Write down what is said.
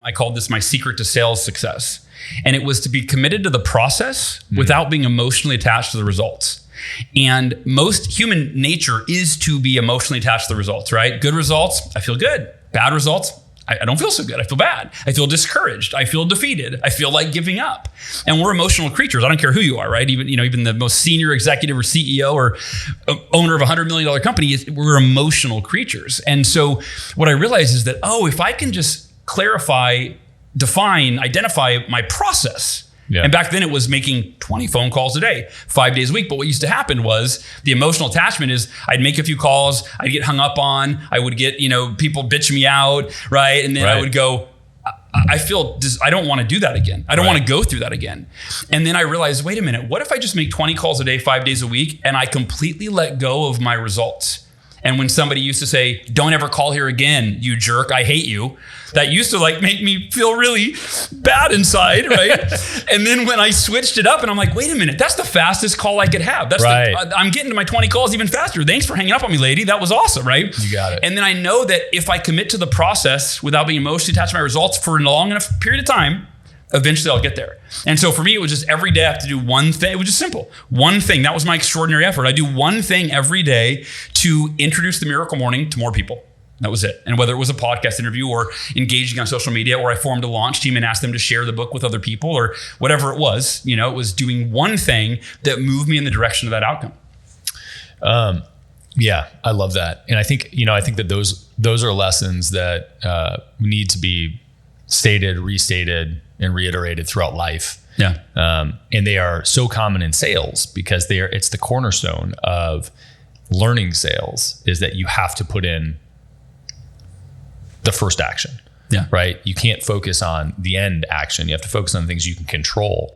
I called this my secret to sales success. And it was to be committed to the process without being emotionally attached to the results. And most human nature is to be emotionally attached to the results, right? Good results, I feel good. Bad results, I don't feel so good. I feel bad. I feel discouraged. I feel defeated. I feel like giving up. And we're emotional creatures. I don't care who you are, right? Even the most senior executive or CEO or owner of a $100 million company, we're emotional creatures. And so what I realized is that, if I can just clarify, define, identify my process. Yeah. And back then it was making 20 phone calls a day, 5 days a week. But what used to happen was the emotional attachment is I'd make a few calls, I'd get hung up on, I would get, people bitch me out, right? And then I would go, I don't want to do that again. I don't want to go through that again. And then I realized, wait a minute, what if I just make 20 calls a day, 5 days a week, and I completely let go of my results? And when somebody used to say, don't ever call here again, you jerk, I hate you, that used to make me feel really bad inside, right? And then when I switched it up and I'm like, wait a minute, that's the fastest call I could have. I'm getting to my 20 calls even faster. Thanks for hanging up on me, lady. That was awesome, right? You got it. And then I know that if I commit to the process without being emotionally attached to my results for a long enough period of time, eventually I'll get there. And so for me, it was just every day I have to do one thing. It was just simple. One thing. That was my extraordinary effort. I do one thing every day to introduce the Miracle Morning to more people. That was it. And whether it was a podcast interview or engaging on social media, or I formed a launch team and asked them to share the book with other people, or whatever it was, it was doing one thing that moved me in the direction of that outcome. Yeah, I love that. And I think that those are lessons that need to be stated, restated, and reiterated throughout life. Yeah. And they are so common in sales because it's the cornerstone of learning sales, is that you have to put in the first action. Yeah. Right. You can't focus on the end action. You have to focus on things you can control.